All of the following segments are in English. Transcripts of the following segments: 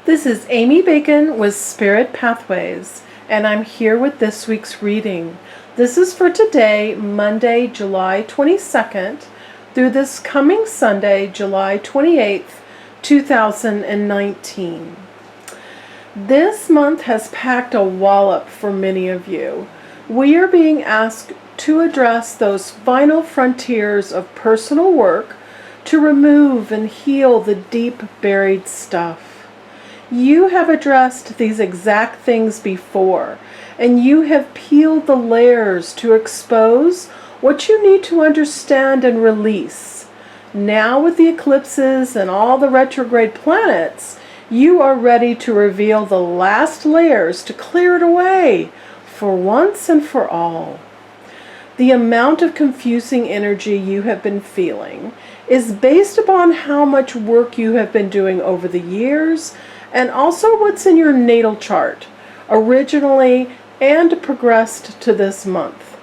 This is Amy Bacon with Spirit Pathways, and I'm here with this week's reading. This is for today, Monday, July 22nd, through this coming Sunday, July 28th, 2019. This month has packed a wallop for many of you. We are being asked to address those final frontiers of personal work to remove and heal the deep buried stuff. You have addressed these exact things before, and you have peeled the layers to expose what you need to understand and release. Now with the eclipses and all the retrograde planets, you are ready to reveal the last layers to clear it away for once and for all. The amount of confusing energy you have been feeling is based upon how much work you have been doing over the years and also what's in your natal chart, originally and progressed to this month.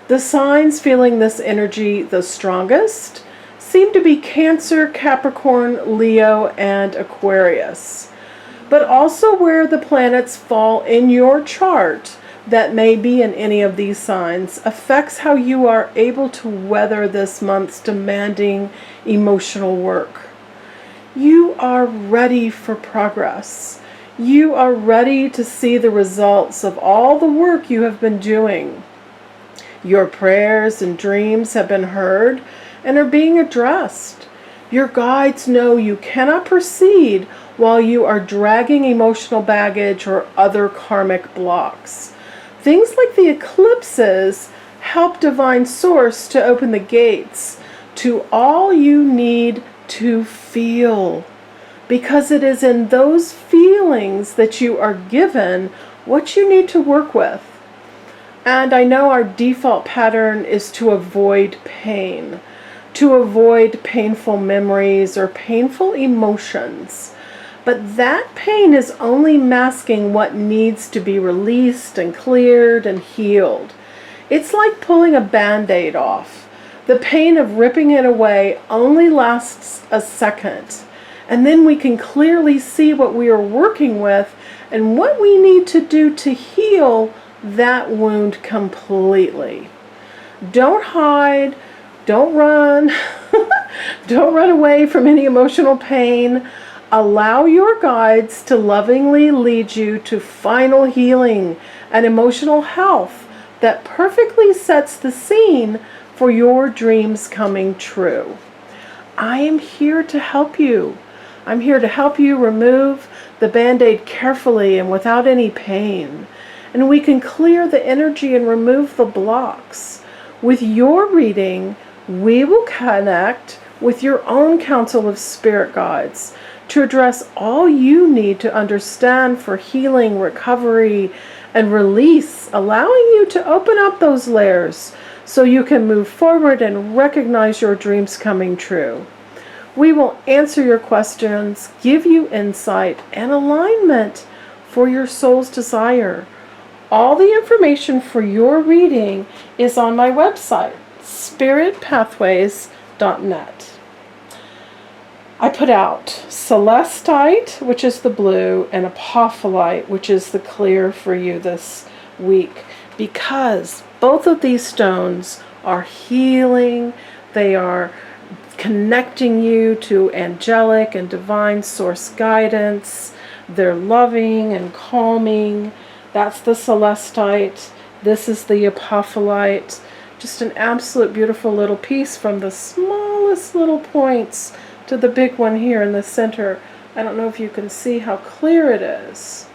The signs feeling this energy the strongest seem to be Cancer, Capricorn, Leo, and Aquarius. But also where the planets fall in your chart that may be in any of these signs affects how you are able to weather this month's demanding emotional work. You are ready for progress. You are ready to see the results of all the work you have been doing. Your prayers and dreams have been heard and are being addressed. Your guides know you cannot proceed while you are dragging emotional baggage or other karmic blocks. Things like the eclipses help Divine Source to open the gates to all you need to feel, because it is in those feelings that you are given what you need to work with. And I know our default pattern is to avoid pain, to avoid painful memories or painful emotions. But that pain is only masking what needs to be released and cleared and healed. It's like pulling a Band-Aid off. The pain of ripping it away only lasts a second, and then we can clearly see what we are working with and what we need to do to heal that wound completely. Don't hide, don't run, don't run away from any emotional pain. Allow your guides to lovingly lead you to final healing and emotional health that perfectly sets the scene for your dreams coming true. I am here to help you. I'm here to help you remove the Band-Aid carefully and without any pain. And we can clear the energy and remove the blocks. With your reading, we will connect with your own council of spirit guides to address all you need to understand for healing, recovery, and release, allowing you to open up those layers so you can move forward and recognize your dreams coming true. We will answer your questions, give you insight and alignment for your soul's desire. All the information for your reading is on my website, spiritpathways.net. I put out celestite, which is the blue, and apophyllite, which is the clear for you this week, because both of these stones are healing. They are connecting you to angelic and divine source guidance. They're loving and calming. That's the celestite. This is the apophyllite. Just an absolute beautiful little piece from the smallest little points to the big one here in the center. I don't know if you can see how clear it is,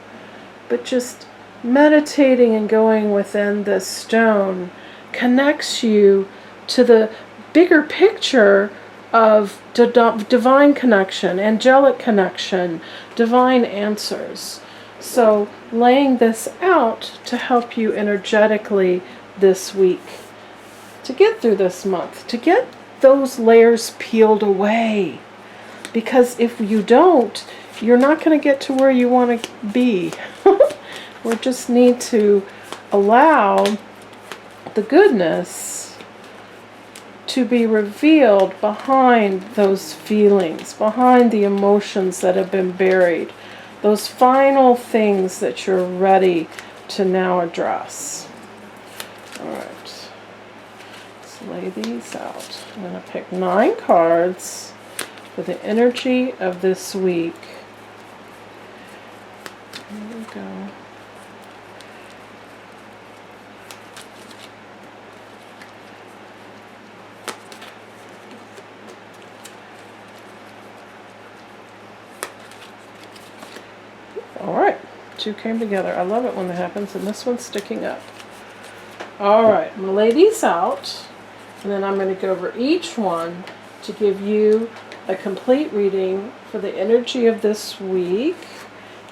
but just meditating and going within this stone connects you to the bigger picture of divine connection, angelic connection, divine answers. So laying this out to help you energetically this week to get through this month, to get those layers peeled away. Because if you don't, you're not going to get to where you want to be. We just need to allow the goodness to be revealed behind those feelings, behind the emotions that have been buried. those final things that you're ready to now address. All right, let's lay these out. I'm going to pick 9 cards for the energy of this week. Here we go. All right, 2 came together. I love it when that happens, and this one's sticking up. All right, I'm going to lay these out, and then I'm going to go over each one to give you a complete reading for the energy of this week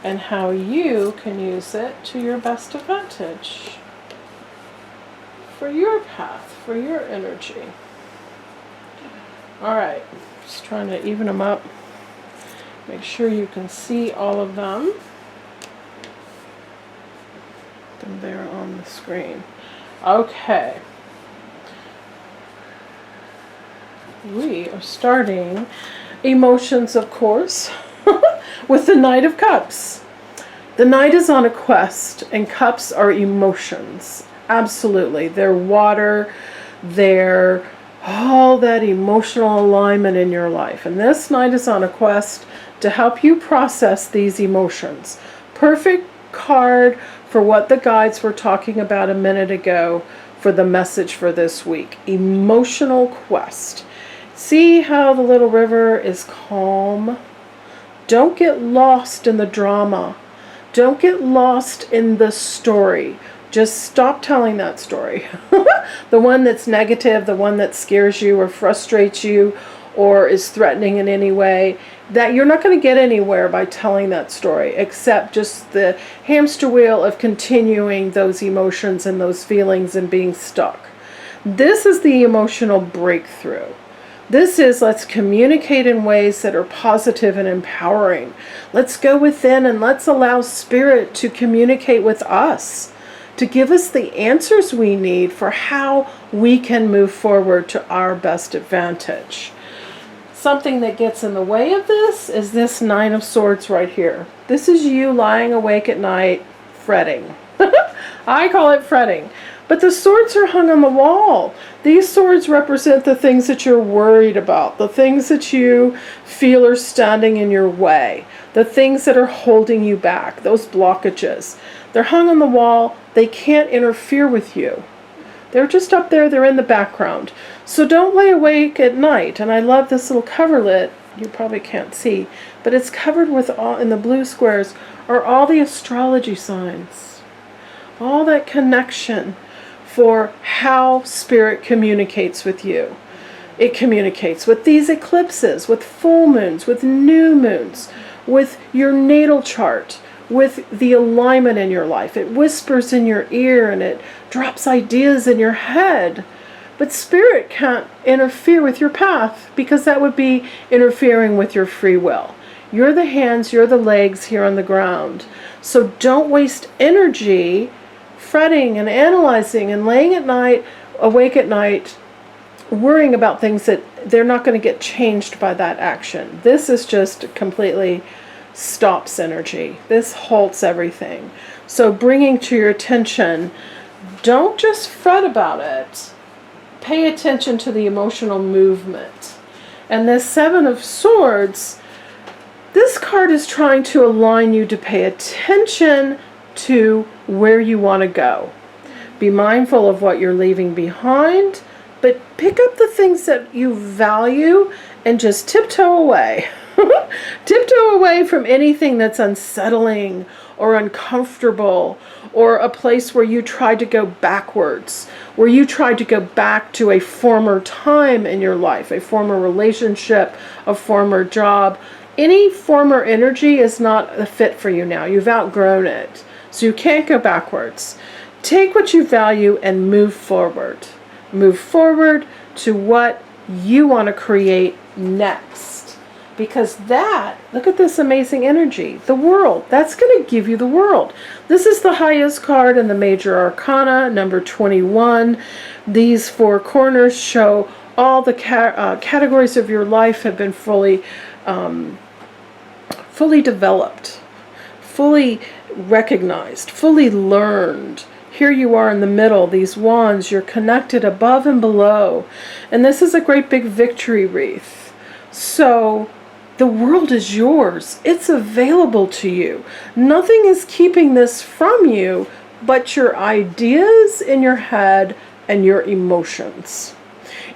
and how you can use it to your best advantage for your path, for your energy. All right, just trying to even them up. Make sure you can see all of them. Them there on the screen. Okay. We are starting emotions, of course, with the Knight of Cups. The Knight is on a quest, and cups are emotions. Absolutely. They're water. They're all that emotional alignment in your life. And this Knight is on a quest to help you process these emotions. Perfect card for what the guides were talking about a minute ago for the message for this week. Emotional quest. See how the little river is calm? Don't get lost in the drama. Don't get lost in the story. Just stop telling that story. The one that's negative, the one that scares you or frustrates you or is threatening in any way, that you're not going to get anywhere by telling that story, except just the hamster wheel of continuing those emotions and those feelings and being stuck. This is the emotional breakthrough. This is, let's communicate in ways that are positive and empowering. Let's go within and let's allow Spirit to communicate with us, to give us the answers we need for how we can move forward to our best advantage. Something that gets in the way of this is this 9 of Swords right here. This is you lying awake at night fretting. I call it fretting. But the swords are hung on the wall. These swords represent the things that you're worried about, the things that you feel are standing in your way, the things that are holding you back, those blockages. They're hung on the wall. They can't interfere with you. They're just up there. They're in the background. So don't lay awake at night. And I love this little coverlet. You probably can't see, but it's covered with all, in the blue squares, are all the astrology signs. All that connection for how Spirit communicates with you. It communicates with these eclipses, with full moons, with new moons, with your natal chart, with the alignment in your life. It whispers in your ear and it drops ideas in your head. But Spirit can't interfere with your path because that would be interfering with your free will. You're the hands, you're the legs here on the ground. So don't waste energy fretting and analyzing and laying at night, awake at night, worrying about things that they're not going to get changed by that action. This is just completely stops energy. This halts everything. So bringing to your attention, don't just fret about it. Pay attention to the emotional movement. And this 7 of Swords, this card is trying to align you to pay attention to where you want to go. Be mindful of what you're leaving behind, but pick up the things that you value and just tiptoe away. Tiptoe away from anything that's unsettling or uncomfortable, or a place where you tried to go backwards, where you tried to go back to a former time in your life, a former relationship, a former job. Any former energy is not a fit for you now. You've outgrown it. So you can't go backwards. Take what you value and move forward. Move forward to what you want to create next. Because that, look at this amazing energy. The world, that's going to give you the world. This is the highest card in the Major Arcana, number 21. These 4 corners show all the categories of your life have been fully developed. fully recognized, fully learned. Here you are in the middle, these wands, you're connected above and below. And this is a great big victory wreath. So the world is yours. It's available to you. Nothing is keeping this from you but your ideas in your head and your emotions.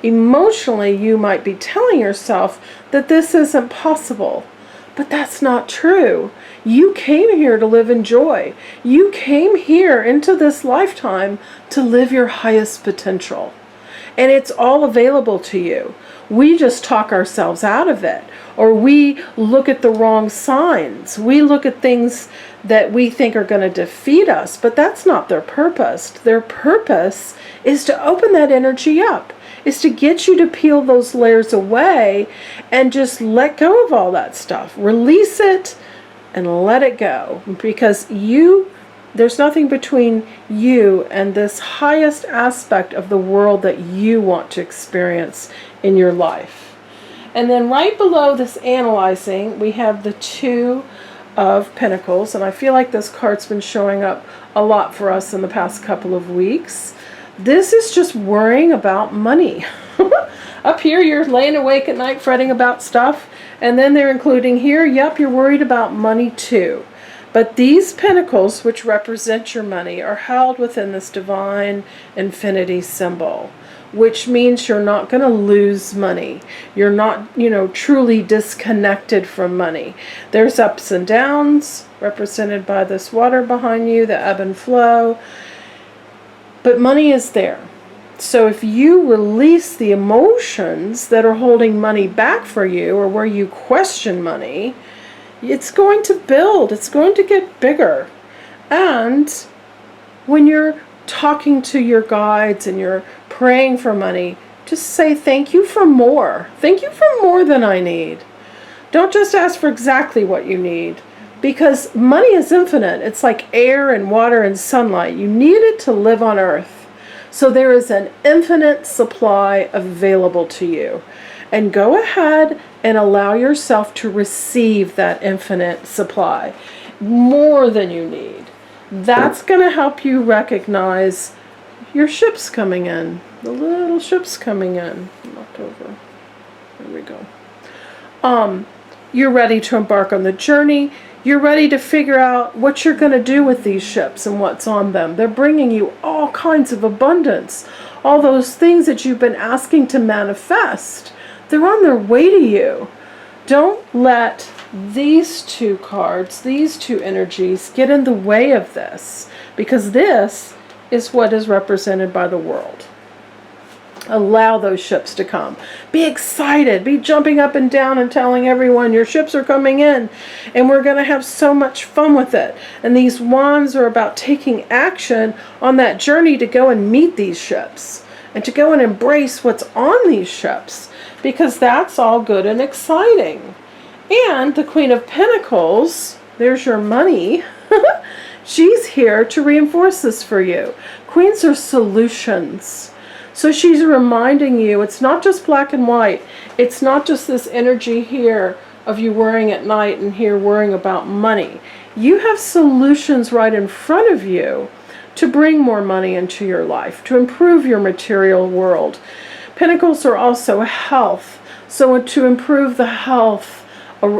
Emotionally, you might be telling yourself that this isn't possible, but that's not true. You came here to live in joy. You came here into this lifetime to live your highest potential. And it's all available to you. We just talk ourselves out of it, or we look at the wrong signs. We look at things that we think are going to defeat us, but that's not their purpose. Their purpose is to open that energy up, is to get you to peel those layers away and just let go of all that stuff. Release it and let it go, because there's nothing between you and this highest aspect of the world that you want to experience in your life. And then right below this analyzing, we have the Two of Pentacles, and I feel like this card's been showing up a lot for us in the past couple of weeks. This is just worrying about money. Up here, you're laying awake at night fretting about stuff, and then they're including here, yep, you're worried about money too. But these pentacles, which represent your money, are held within this divine infinity symbol, which means you're not going to lose money. You're not, truly disconnected from money. There's ups and downs, represented by this water behind you, the ebb and flow. But money is there. So if you release the emotions that are holding money back for you, or where you question money, it's going to build. It's going to get bigger. And when you're talking to your guides and you're praying for money, just say, thank you for more. Thank you for more than I need. Don't just ask for exactly what you need, because money is infinite. It's like air and water and sunlight. You need it to live on earth. So there is an infinite supply available to you. And go ahead and allow yourself to receive that infinite supply, more than you need. That's going to help you recognize your ships coming in, the little ships coming in. Knocked over. There we go. You're ready to embark on the journey. You're ready to figure out what you're going to do with these ships and what's on them. They're bringing you all kinds of abundance. All those things that you've been asking to manifest, they're on their way to you. Don't let these two cards, these two energies, get in the way of this, because this is what is represented by the world. Allow those ships to come. Be excited. Be jumping up and down and telling everyone your ships are coming in, and we're going to have so much fun with it. And these wands are about taking action on that journey to go and meet these ships and to go and embrace what's on these ships, because that's all good and exciting. And the Queen of Pentacles, there's your money. She's here to reinforce this for you. Queens are solutions. So she's reminding you it's not just black and white. It's not just this energy here of you worrying at night and here worrying about money. You have solutions right in front of you to bring more money into your life, to improve your material world. Pentacles are also health. So to improve the health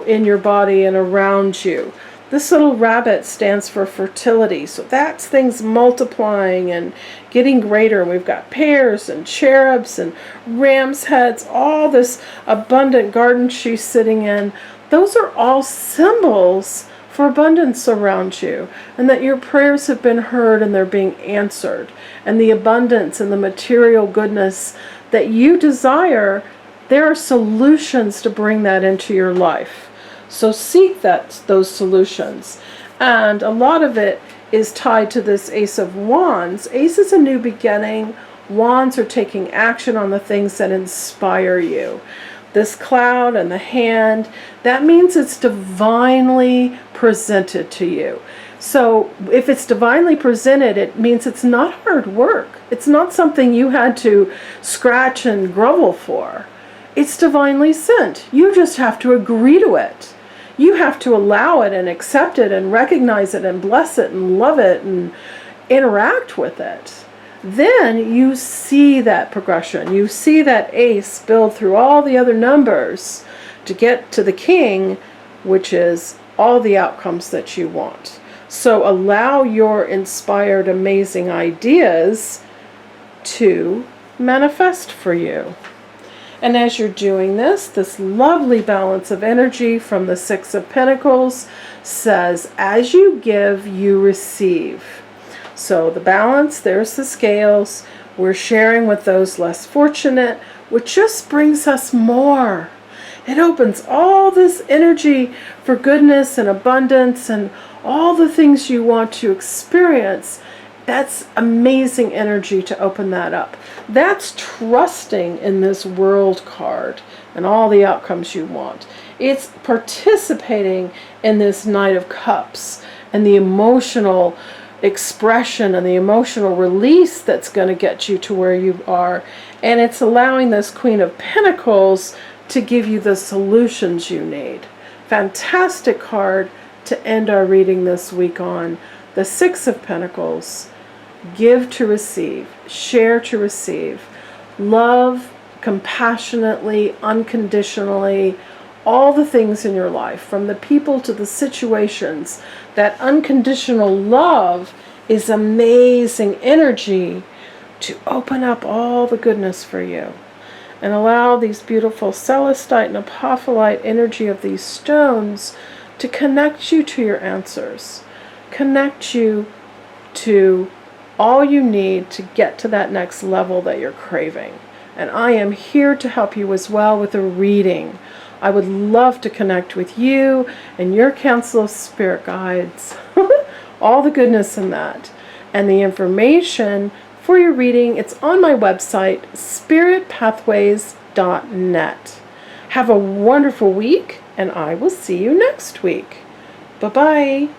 in your body and around you. This little rabbit stands for fertility. So that's things multiplying and getting greater. And we've got pears and cherubs and ram's heads, all this abundant garden she's sitting in. Those are all symbols for abundance around you, and that your prayers have been heard and they're being answered. And the abundance and the material goodness that you desire, there are solutions to bring that into your life. So seek those solutions. And a lot of it is tied to this Ace of Wands. Ace is a new beginning. Wands are taking action on the things that inspire you. This cloud and the hand, that means it's divinely presented to you. So if it's divinely presented, it means it's not hard work. It's not something you had to scratch and grovel for. It's divinely sent. You just have to agree to it. You have to allow it and accept it and recognize it and bless it and love it and interact with it. Then you see that progression. You see that ace build through all the other numbers to get to the king, which is all the outcomes that you want. So allow your inspired, amazing ideas to manifest for you. And as you're doing this lovely balance of energy from the Six of Pentacles says, as you give, you receive. So the balance, there's the scales. We're sharing with those less fortunate, which just brings us more. It opens all this energy for goodness and abundance and all the things you want to experience. That's amazing energy to open that up. That's trusting in this World card and all the outcomes you want. It's participating in this Knight of Cups and the emotional expression and the emotional release that's going to get you to where you are. And it's allowing this Queen of Pentacles to give you the solutions you need. Fantastic card to end our reading this week on. The Six of Pentacles. Give to receive. Share to receive. Love compassionately, unconditionally. All the things in your life, from the people to the situations. That unconditional love is amazing energy to open up all the goodness for you. And allow these beautiful celestite and apophyllite energy of these stones to connect you to your answers. Connect you to all you need to get to that next level that you're craving. And I am here to help you as well with a reading. I would love to connect with you and your council of spirit guides. All the goodness in that. And the information for your reading, it's on my website, spiritpathways.net. Have a wonderful week, and I will see you next week. Bye-bye.